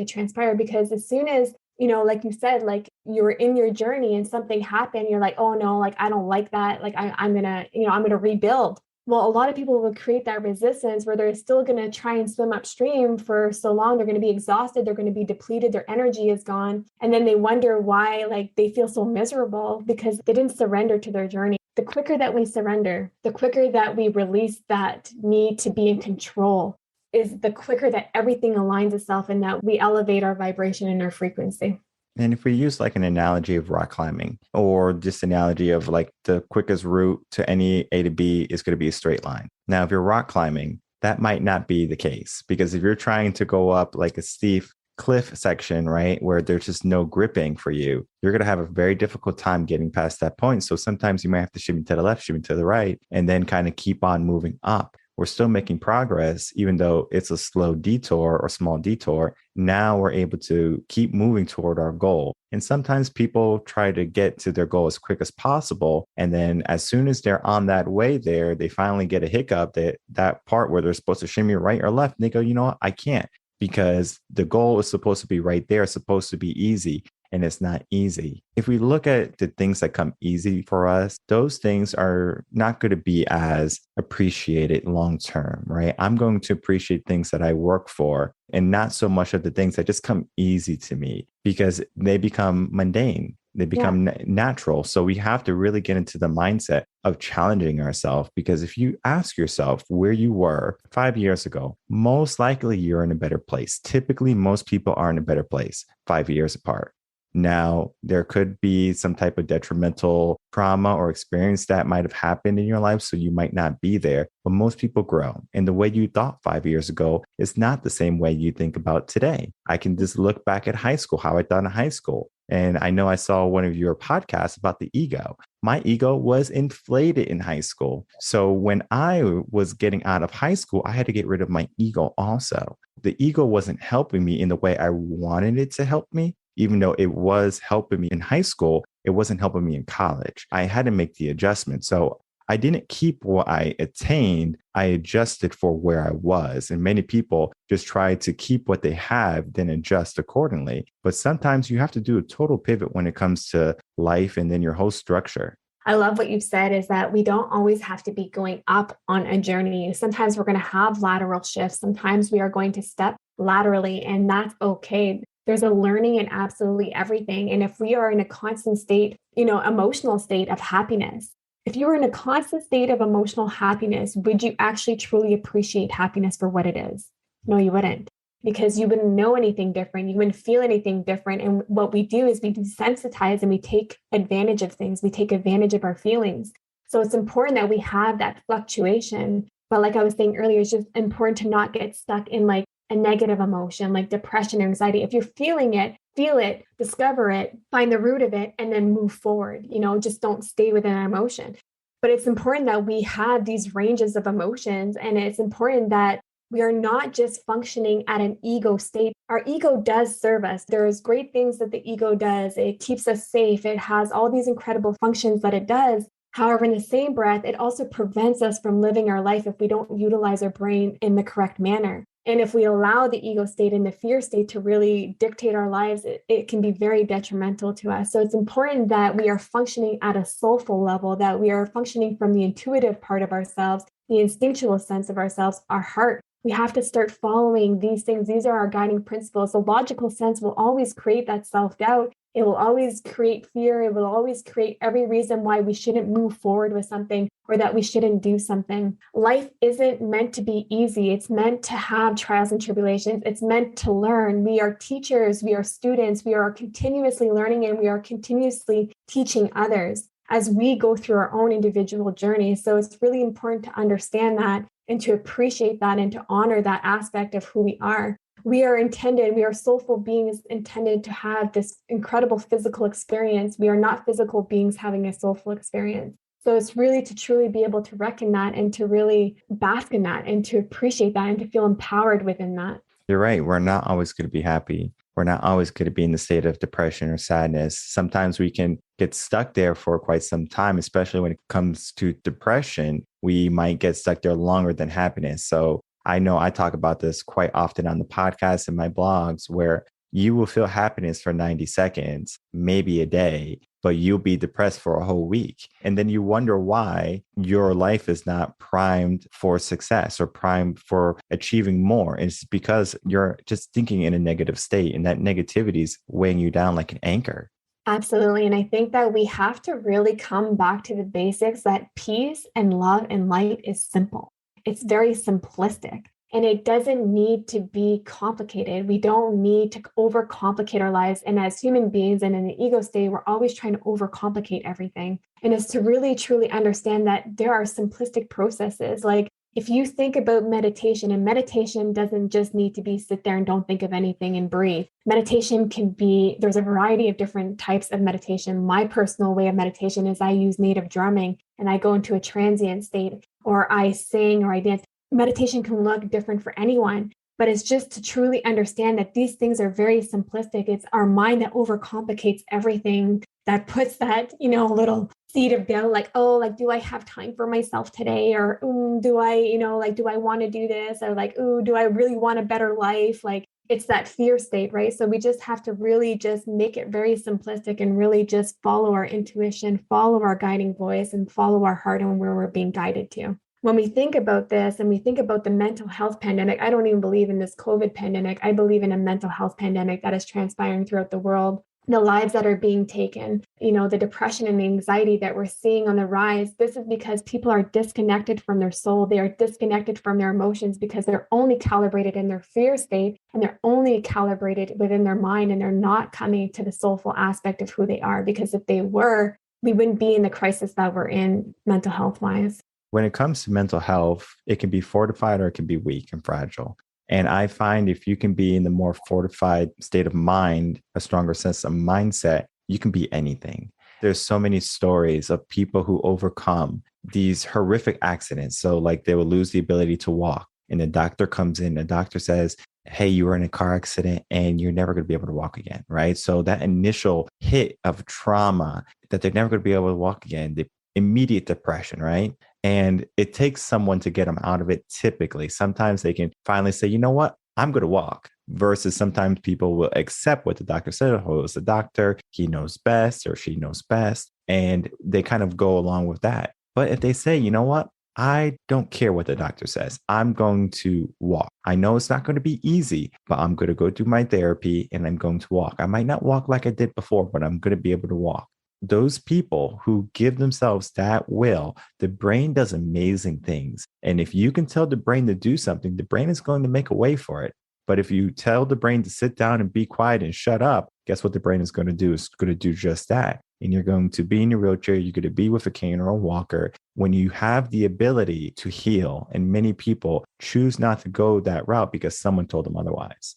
Speaker 2: Because as soon as, like you said, like you're in your journey and something happened, you're like, oh no, like I don't like that. Like I'm going to rebuild. Well, a lot of people will create that resistance where they're still going to try and swim upstream for so long. They're going to be exhausted. They're going to be depleted. Their energy is gone. And then they wonder why, like, they feel so miserable because they didn't surrender to their journey. The quicker that we surrender, the quicker that we release that need to be in control, is the quicker that everything aligns itself and that we elevate our vibration and our frequency.
Speaker 1: And if we use like an analogy of rock climbing or just analogy of like the quickest route to any A to B is going to be a straight line. Now, if you're rock climbing, that might not be the case because if you're trying to go up like a steep cliff section, right, where there's just no gripping for you, you're going to have a very difficult time getting past that point. So sometimes you might have to shimmy to the left, shimmy to the right, and then kind of keep on moving up. We're still making progress, even though it's a slow detour or small detour. Now we're able to keep moving toward our goal. And sometimes people try to get to their goal as quick as possible. And then as soon as they're on that way there, they finally get a hiccup, that part where they're supposed to shimmy right or left. And they go, you know what? I can't, because the goal is supposed to be right there. It's supposed to be easy. And it's not easy. If we look at the things that come easy for us, those things are not going to be as appreciated long term, right? I'm going to appreciate things that I work for and not so much of the things that just come easy to me because they become mundane. They become natural. So we have to really get into the mindset of challenging ourselves, because if you ask yourself where you were 5 years ago, most likely you're in a better place. Typically, most people are in a better place 5 years apart. Now, there could be some type of detrimental trauma or experience that might have happened in your life, so you might not be there. But most people grow. And the way you thought 5 years ago is not the same way you think about today. I can just look back at high school, how I thought in high school. And I know I saw one of your podcasts about the ego. My ego was inflated in high school. So when I was getting out of high school, I had to get rid of my ego also. The ego wasn't helping me in the way I wanted it to help me. Even though it was helping me in high school, it wasn't helping me in college. I had to make the adjustment. So I didn't keep what I attained. I adjusted for where I was. And many people just try to keep what they have, then adjust accordingly. But sometimes you have to do a total pivot when it comes to life and then your whole structure.
Speaker 2: I love what you've said is that we don't always have to be going up on a journey. Sometimes we're going to have lateral shifts. Sometimes we are going to step laterally, and that's okay. There's a learning in absolutely everything. And if we are in a constant state, emotional state of happiness, if you were in a constant state of emotional happiness, would you actually truly appreciate happiness for what it is? No, you wouldn't, because you wouldn't know anything different. You wouldn't feel anything different. And what we do is we desensitize and we take advantage of things. We take advantage of our feelings. So it's important that we have that fluctuation. But like I was saying earlier, it's just important to not get stuck in like a negative emotion like depression or anxiety. If you're feeling it, feel it, discover it, find the root of it, and then move forward. Just don't stay within an emotion. But it's important that we have these ranges of emotions, and it's important that we are not just functioning at an ego state. Our ego does serve us. There's great things that the ego does. It keeps us safe. It has all these incredible functions that it does. However, in the same breath, it also prevents us from living our life if we don't utilize our brain in the correct manner. And if we allow the ego state and the fear state to really dictate our lives, it can be very detrimental to us. So it's important that we are functioning at a soulful level, that we are functioning from the intuitive part of ourselves, the instinctual sense of ourselves, our heart. We have to start following these things. These are our guiding principles. The logical sense will always create that self-doubt. It will always create fear. It will always create every reason why we shouldn't move forward with something or that we shouldn't do something. Life isn't meant to be easy. It's meant to have trials and tribulations. It's meant to learn. We are teachers. We are students. We are continuously learning, and we are continuously teaching others as we go through our own individual journey. So it's really important to understand that and to appreciate that and to honor that aspect of who we are. We are soulful beings intended to have this incredible physical experience. We are not physical beings having a soulful experience. So it's really to truly be able to reckon that and to really bask in that and to appreciate that and to feel empowered within that.
Speaker 1: You're right. We're not always going to be happy. We're not always going to be in the state of depression or sadness. Sometimes we can get stuck there for quite some time, especially when it comes to depression. We might get stuck there longer than happiness. So I know I talk about this quite often on the podcast and my blogs, where you will feel happiness for 90 seconds, maybe a day, but you'll be depressed for a whole week. And then you wonder why your life is not primed for success or primed for achieving more. And it's because you're just thinking in a negative state, and that negativity is weighing you down like an anchor.
Speaker 2: Absolutely. And I think that we have to really come back to the basics, that peace and love and light is simple. It's very simplistic, and it doesn't need to be complicated. We don't need to overcomplicate our lives. And as human beings and in the ego state, we're always trying to overcomplicate everything. And it's to really, truly understand that there are simplistic processes. Like if you think about meditation, and meditation doesn't just need to be sit there and don't think of anything and breathe. Meditation can be, there's a variety of different types of meditation. My personal way of meditation is I use native drumming and I go into a transient state, or I sing or I dance. Meditation can look different for anyone, but it's just to truly understand that these things are very simplistic. It's our mind that overcomplicates everything, that puts that, little seed of doubt, like, oh, like, do I have time for myself today? Or do I, do I want to do this? Or like, do I really want a better life? Like, it's that fear state, right? So we just have to really just make it very simplistic and really just follow our intuition, follow our guiding voice, and follow our heart and where we're being guided to. When we think about this and we think about the mental health pandemic, I don't even believe in this COVID pandemic. I believe in a mental health pandemic that is transpiring throughout the world. The lives that are being taken, the depression and the anxiety that we're seeing on the rise. This is because people are disconnected from their soul. They are disconnected from their emotions because they're only calibrated in their fear state, and they're only calibrated within their mind, and they're not coming to the soulful aspect of who they are. Because if they were, we wouldn't be in the crisis that we're in mental health wise.
Speaker 1: When it comes to mental health, it can be fortified or it can be weak and fragile. And I find if you can be in the more fortified state of mind, a stronger sense of mindset, you can be anything. There's so many stories of people who overcome these horrific accidents. So like they will lose the ability to walk, and the doctor comes in, the doctor says, hey, you were in a car accident and you're never going to be able to walk again, right? So that initial hit of trauma that they're never going to be able to walk again, the immediate depression, right? And it takes someone to get them out of it. Typically, sometimes they can finally say, you know what, I'm going to walk, versus sometimes people will accept what the doctor said. Oh, it's the doctor, he knows best or she knows best. And they kind of go along with that. But if they say, you know what, I don't care what the doctor says, I'm going to walk. I know it's not going to be easy, but I'm going to go do my therapy and I'm going to walk. I might not walk like I did before, but I'm going to be able to walk. Those people who give themselves that will, the brain does amazing things. And if you can tell the brain to do something, the brain is going to make a way for it. But if you tell the brain to sit down and be quiet and shut up, guess what the brain is going to do? It's going to do just that. And you're going to be in your wheelchair. You're going to be with a cane or a walker when you have the ability to heal. And many people choose not to go that route because someone told them otherwise.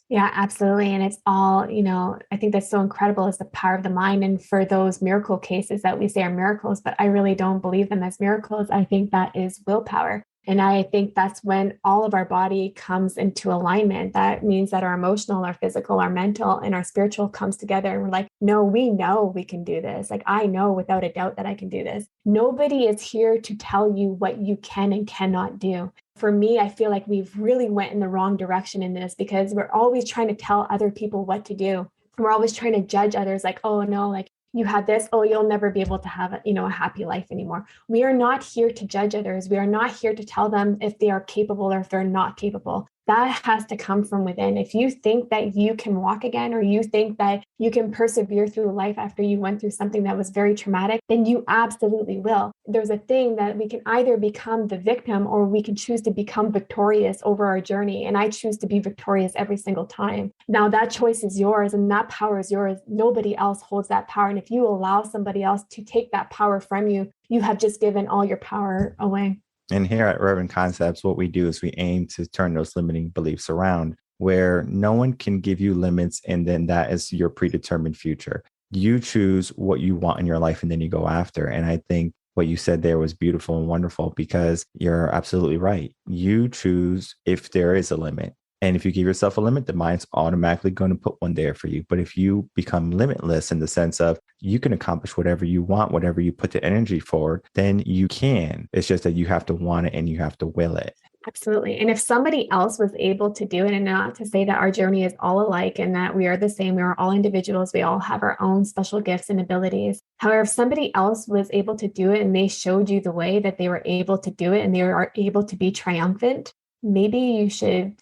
Speaker 2: Yeah, absolutely. And it's all, I think that's so incredible is the power of the mind. And for those miracle cases that we say are miracles, but I really don't believe them as miracles. I think that is willpower. And I think that's when all of our body comes into alignment. That means that our emotional, our physical, our mental, and our spiritual comes together. And we're like, no, we know we can do this. Like, I know without a doubt that I can do this. Nobody is here to tell you what you can and cannot do. For me, I feel like we've really went in the wrong direction in this because we're always trying to tell other people what to do. We're always trying to judge others like, oh no, like you had this, oh, you'll never be able to have a happy life anymore. We are not here to judge others. We are not here to tell them if they are capable or if they're not capable. That has to come from within. If you think that you can walk again, or you think that you can persevere through life after you went through something that was very traumatic, then you absolutely will. There's a thing that we can either become the victim or we can choose to become victorious over our journey. And I choose to be victorious every single time. Now that choice is yours and that power is yours. Nobody else holds that power. And if you allow somebody else to take that power from you, you have just given all your power away.
Speaker 1: And here at Reven Concepts, what we do is we aim to turn those limiting beliefs around where no one can give you limits. And then that is your predetermined future. You choose what you want in your life and then you go after. And I think what you said there was beautiful and wonderful because you're absolutely right. You choose if there is a limit. And if you give yourself a limit, the mind's automatically going to put one there for you. But if you become limitless in the sense of you can accomplish whatever you want, whatever you put the energy for, then you can. It's just that you have to want it and you have to will it.
Speaker 2: Absolutely. And if somebody else was able to do it, and not to say that our journey is all alike and that we are the same, we are all individuals, we all have our own special gifts and abilities. However, if somebody else was able to do it and they showed you the way that they were able to do it and they are able to be triumphant, maybe you should,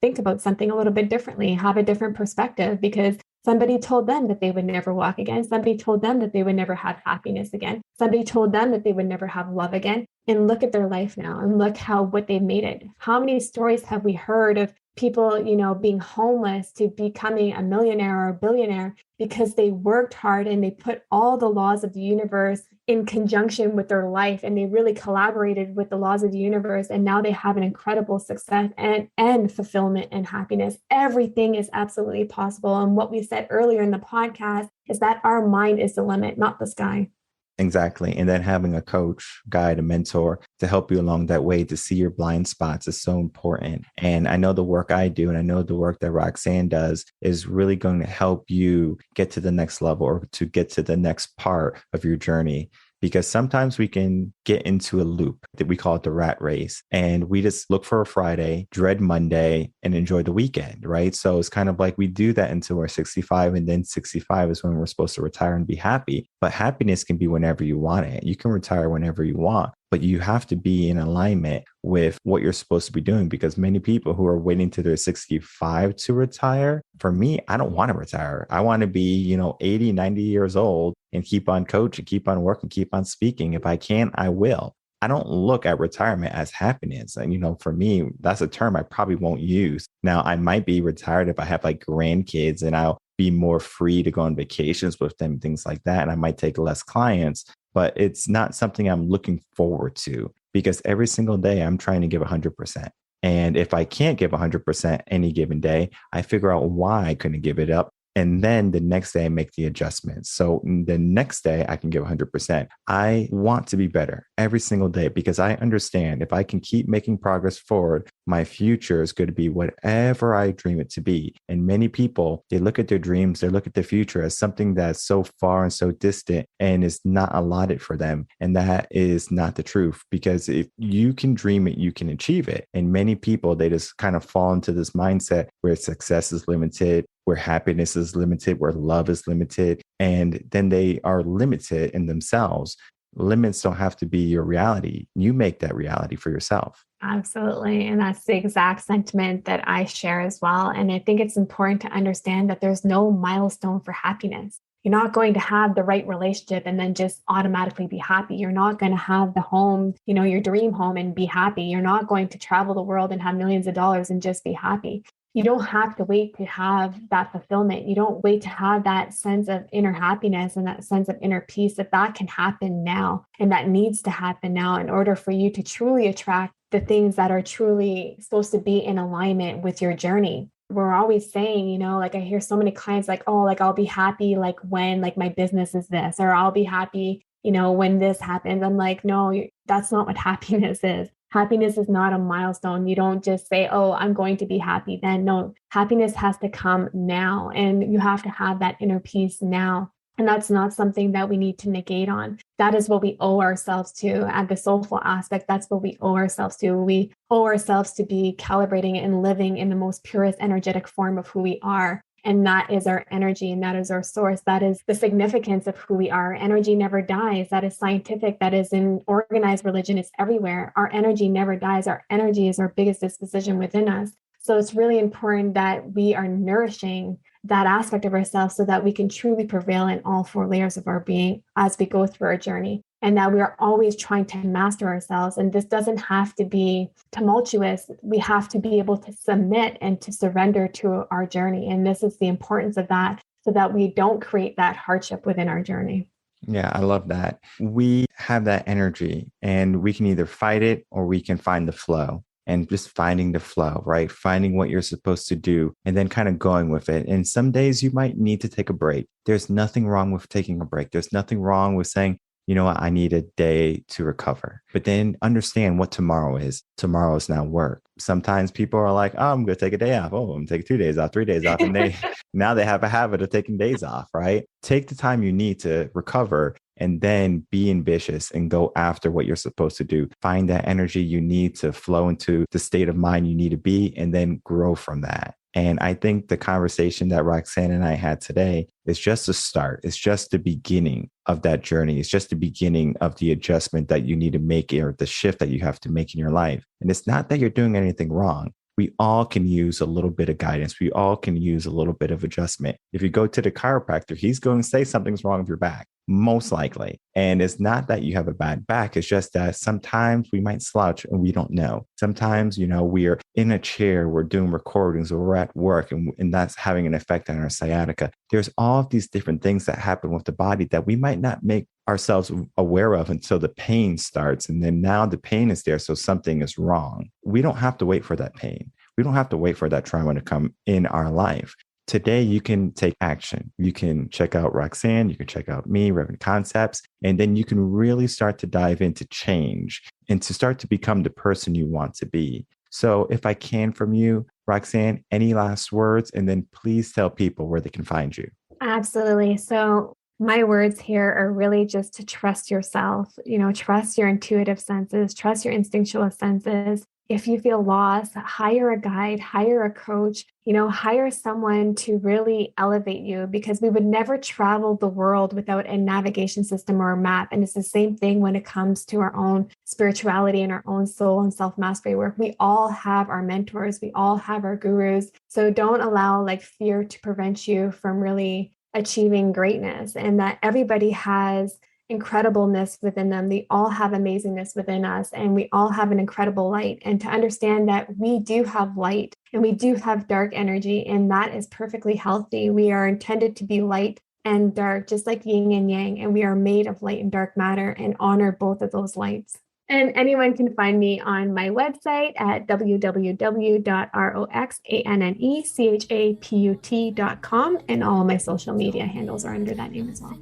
Speaker 2: think about something a little bit differently, have a different perspective because somebody told them that they would never walk again. Somebody told them that they would never have happiness again. Somebody told them that they would never have love again. And look at their life now and look what they've made it. How many stories have we heard of people, being homeless to becoming a millionaire or a billionaire because they worked hard and they put all the laws of the universe in conjunction with their life and they really collaborated with the laws of the universe, and now they have an incredible success and fulfillment and happiness. Everything is absolutely possible. And what we said earlier in the podcast is that our mind is the limit, not the sky.
Speaker 1: Exactly. And then having a coach, guide, a mentor to help you along that way to see your blind spots is so important. And I know the work I do, and I know the work that Roxanne does is really going to help you get to the next level or to get to the next part of your journey. Because sometimes we can get into a loop that we call it the rat race. And we just look for a Friday, dread Monday, and enjoy the weekend, right? So it's kind of like we do that until we're 65. And then 65 is when we're supposed to retire and be happy. But happiness can be whenever you want it. You can retire whenever you want. But you have to be in alignment with what you're supposed to be doing, because many people who are waiting to their 65 to retire, for me, I don't want to retire. I want to be, 80, 90 years old and keep on coaching, keep on working, keep on speaking. If I can, I will. I don't look at retirement as happiness. And, for me, that's a term I probably won't use. Now, I might be retired if I have like grandkids and I'll be more free to go on vacations with them, things like that. And I might take less clients, but it's not something I'm looking forward to because every single day I'm trying to give 100%. And if I can't give 100% any given day, I figure out why I couldn't give it up. And then the next day I make the adjustments. So the next day I can give 100%. I want to be better every single day because I understand if I can keep making progress forward, my future is going to be whatever I dream it to be. And many people, they look at their dreams, they look at the future as something that's so far and so distant and is not allotted for them. And that is not the truth, because if you can dream it, you can achieve it. And many people, they just kind of fall into this mindset where success is limited, where happiness is limited, where love is limited, and then they are limited in themselves. Limits don't have to be your reality. You make that reality for yourself.
Speaker 2: Absolutely. And that's the exact sentiment that I share as well. And I think it's important to understand that there's no milestone for happiness. You're not going to have the right relationship and then just automatically be happy. You're not going to have the home, your dream home and be happy. You're not going to travel the world and have millions of dollars and just be happy. You don't have to wait to have that fulfillment. You don't wait to have that sense of inner happiness and that sense of inner peace. That can happen now, and that needs to happen now in order for you to truly attract the things that are truly supposed to be in alignment with your journey. We're always saying, like I hear so many clients like, oh, like I'll be happy like when like my business is this, or I'll be happy, when this happens. I'm like, no, that's not what happiness is. Happiness is not a milestone. You don't just say, oh, I'm going to be happy then. No, happiness has to come now, and you have to have that inner peace now. And that's not something that we need to negate on. That is what we owe ourselves to at the soulful aspect. That's what we owe ourselves to. We owe ourselves to be calibrating and living in the most purest energetic form of who we are. And that is our energy, and that is our source. That is the significance of who we are. Energy never dies. That is scientific. That is in organized religion. It's everywhere. Our energy never dies. Our energy is our biggest disposition within us. So it's really important that we are nourishing that aspect of ourselves so that we can truly prevail in all four layers of our being as we go through our journey, and that we are always trying to master ourselves. And this doesn't have to be tumultuous. We have to be able to submit and to surrender to our journey. And this is the importance of that, so that we don't create that hardship within our journey.
Speaker 1: Yeah, I love that. We have that energy, and we can either fight it or we can find the flow. And just finding the flow, right? Finding what you're supposed to do and then kind of going with it. And some days you might need to take a break. There's nothing wrong with taking a break. There's nothing wrong with saying, you know what, I need a day to recover. But then understand what tomorrow is. Tomorrow is now work. Sometimes people are like, oh, I'm going to take a day off. Oh, I'm going to take 2 days off, 3 days off. And now they have a habit of taking days off, right? Take the time you need to recover, and then be ambitious and go after what you're supposed to do. Find that energy you need to flow into the state of mind you need to be, and then grow from that. And I think the conversation that Roxanne and I had today is just a start. It's just the beginning of that journey. It's just the beginning of the adjustment that you need to make, or the shift that you have to make in your life. And it's not that you're doing anything wrong. We all can use a little bit of guidance. We all can use a little bit of adjustment. If you go to the chiropractor, he's going to say something's wrong with your back, most likely. And it's not that you have a bad back. It's just that sometimes we might slouch and we don't know. Sometimes, we're in a chair, we're doing recordings, or we're at work, and that's having an effect on our sciatica. There's all of these different things that happen with the body that we might not make ourselves aware of until the pain starts. And then now the pain is there, so something is wrong. We don't have to wait for that pain. We don't have to wait for that trauma to come in our life. Today, you can take action. You can check out Roxanne, you can check out me, Reven Concepts, and then you can really start to dive into change and to start to become the person you want to be. So if I can from you, Roxanne, any last words? And then please tell people where they can find you.
Speaker 2: Absolutely. So my words here are really just to trust yourself, trust your intuitive senses, trust your instinctual senses. If you feel lost, hire a guide, hire a coach, hire someone to really elevate you, because we would never travel the world without a navigation system or a map. And it's the same thing when it comes to our own spirituality and our own soul and self-mastery work. We all have our mentors. We all have our gurus. So don't allow fear to prevent you from really achieving greatness, and that everybody has incredibleness within them. They all have amazingness within us, and we all have an incredible light. And to understand that we do have light and we do have dark energy, and that is perfectly healthy. We are intended to be light and dark, just like yin and yang, and we are made of light and dark matter, and honor both of those lights. And anyone can find me on my website at www.roxannechaput.com, and all my social media handles are under that name as well.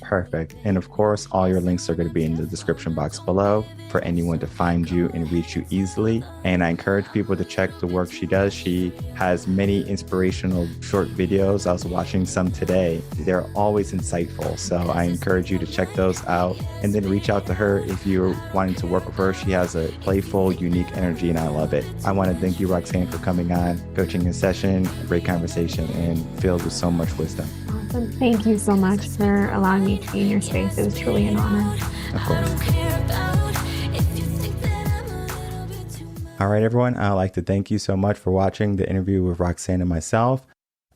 Speaker 1: Perfect. And of course, all your links are going to be in the description box below for anyone to find you and reach you easily. And I encourage people to check the work she does. She has many inspirational short videos. I was watching some today. They're always insightful. So I encourage you to check those out, and then reach out to her if you're wanting to work with her. She has a playful, unique energy, and I love it. I want to thank you, Roxanne, for coming on, coaching a session, great conversation, and filled with so much wisdom.
Speaker 2: Awesome. Thank you so much for allowing me to be in your space. It was truly an honor.
Speaker 1: Of course. All right, everyone. I'd like to thank you so much for watching the interview with Roxanne and myself.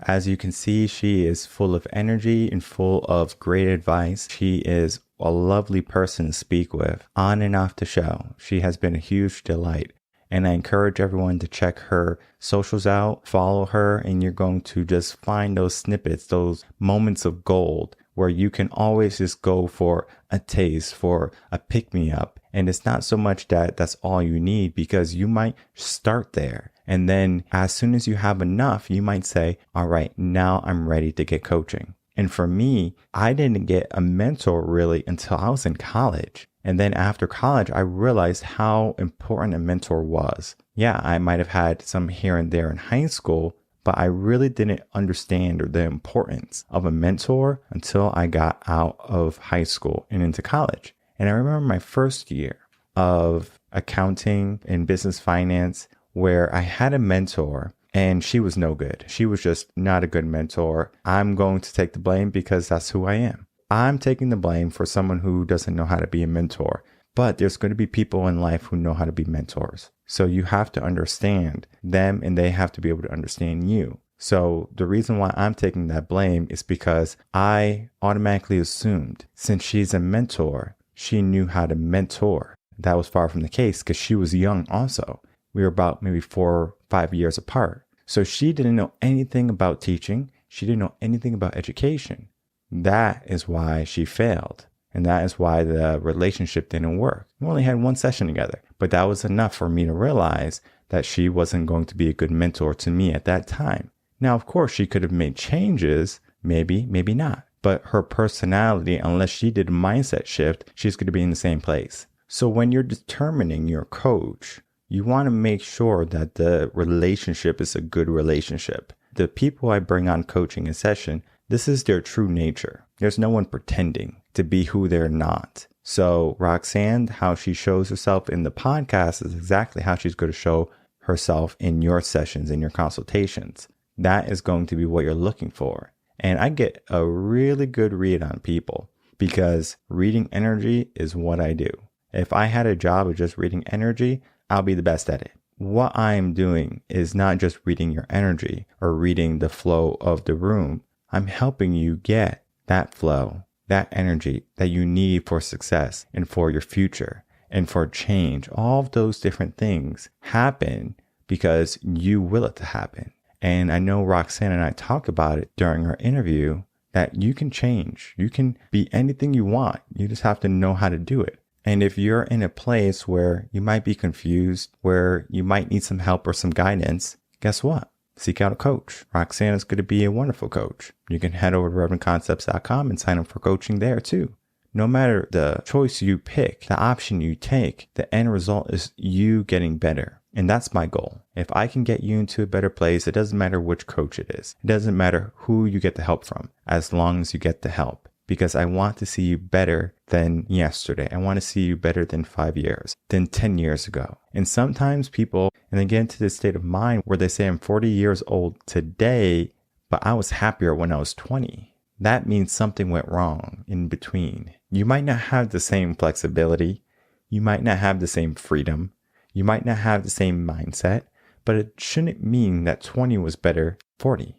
Speaker 1: As you can see, she is full of energy and full of great advice. She is a lovely person to speak with on and off the show. She has been a huge delight. And I encourage everyone to check her socials out, follow her, and you're going to just find those snippets, those moments of gold where you can always just go for a taste, for a pick-me-up. And it's not so much that that's all you need, because you might start there And then as soon as you have enough, you might say, all right, now I'm ready to get coaching. And for me, I didn't get a mentor really until I was in college. And then after college, I realized how important a mentor was. Yeah, I might have had some here and there in high school, but I really didn't understand the importance of a mentor until I got out of high school and into college. And I remember my first year of accounting and business finance where I had a mentor and she was no good. She was just not a good mentor. I'm going to take the blame because that's who I am. I'm taking the blame for someone who doesn't know how to be a mentor. But there's going to be people in life who know how to be mentors. So you have to understand them and they have to be able to understand you. So the reason why I'm taking that blame is because I automatically assumed since she's a mentor, she knew how to mentor. That was far from the case because she was young also. We were about maybe 4 or 5 years apart. So she didn't know anything about teaching. She didn't know anything about education. That is why she failed. And that is why the relationship didn't work. We only had one session together, but that was enough for me to realize that she wasn't going to be a good mentor to me at that time. Now, of course, she could have made changes, maybe not. But her personality, unless she did a mindset shift, she's going to be in the same place. So when you're determining your coach, you want to make sure that the relationship is a good relationship. The people I bring on coaching in session, this is their true nature. There's no one pretending to be who they're not. So Roxanne, how she shows herself in the podcast is exactly how she's going to show herself in your sessions, in your consultations. That is going to be what you're looking for. And I get a really good read on people because reading energy is what I do. If I had a job of just reading energy, I'll be the best at it. What I'm doing is not just reading your energy or reading the flow of the room. I'm helping you get that flow, that energy that you need for success and for your future and for change. All of those different things happen because you will it to happen. And I know Roxanne and I talk about it during our interview that you can change. You can be anything you want. You just have to know how to do it. And if you're in a place where you might be confused, where you might need some help or some guidance, guess what? Seek out a coach. Roxanne is going to be a wonderful coach. You can head over to revenconcepts.com and sign up for coaching there too. No matter the choice you pick, the option you take, the end result is you getting better. And that's my goal. If I can get you into a better place, it doesn't matter which coach it is. It doesn't matter who you get the help from, as long as you get the help. Because I want to see you better than yesterday. I want to see you better than 5 years, than 10 years ago. And sometimes people, and they get into this state of mind where they say, I'm 40 years old today, but I was happier when I was 20. That means something went wrong in between. You might not have the same flexibility. You might not have the same freedom. You might not have the same mindset, but it shouldn't mean that 20 was better than 40.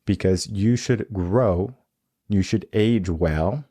Speaker 1: Because you should grow. You should age well.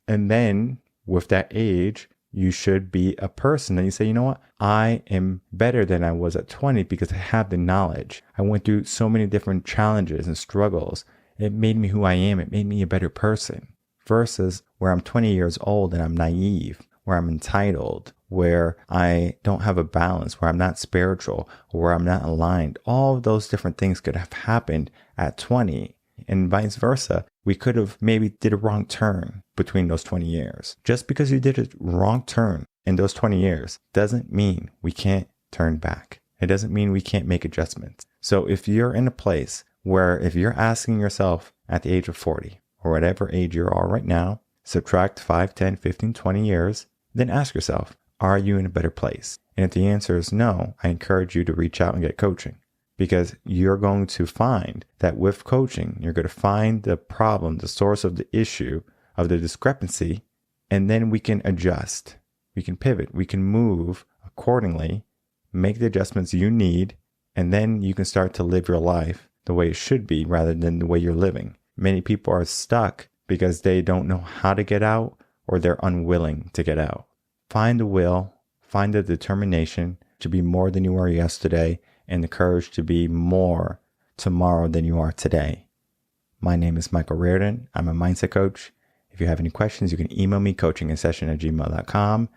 Speaker 1: And then with that age, you should be a person that you say, you know what? I am better than I was at 20 because I have the knowledge. I went through so many different challenges and struggles. It made me who I am. It made me a better person. Versus where I'm 20 years old and I'm naive, where I'm entitled, where I don't have a balance, where I'm not spiritual, or where I'm not aligned. All of those different things could have happened at 20. And vice versa, we could have maybe did a wrong turn between those 20 years. Just because you did a wrong turn in those 20 years doesn't mean we can't turn back. It doesn't mean we can't make adjustments. So if you're in a place where if you're asking yourself at the age of 40 or whatever age you are right now, subtract 5, 10, 15, 20 years, then ask yourself, are you in a better place? And if the answer is no, I encourage you to reach out and get coaching. Because you're going to find that with coaching, you're going to find the problem, the source of the issue, of the discrepancy, and then we can adjust. We can pivot. We can move accordingly, make the adjustments you need, and then you can start to live your life the way it should be rather than the way you're living. Many people are stuck because they don't know how to get out or they're unwilling to get out. Find the will, find the determination to be more than you were yesterday, and the courage to be more tomorrow than you are today. My name is Michael Rearden. I'm a mindset coach. If you have any questions, you can email me coachinginsession@gmail.com.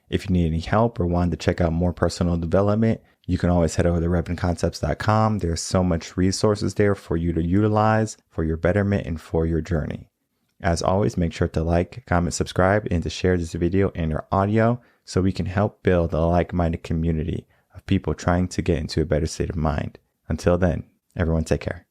Speaker 1: If you need any help or wanted to check out more personal development, You can always head over to revenconcepts.com. There's so much resources there for you to utilize for your betterment and for your journey. As always, make sure to like, comment, subscribe, and to share this video and your audio so we can help build a like-minded community of people trying to get into a better state of mind. Until then, everyone take care.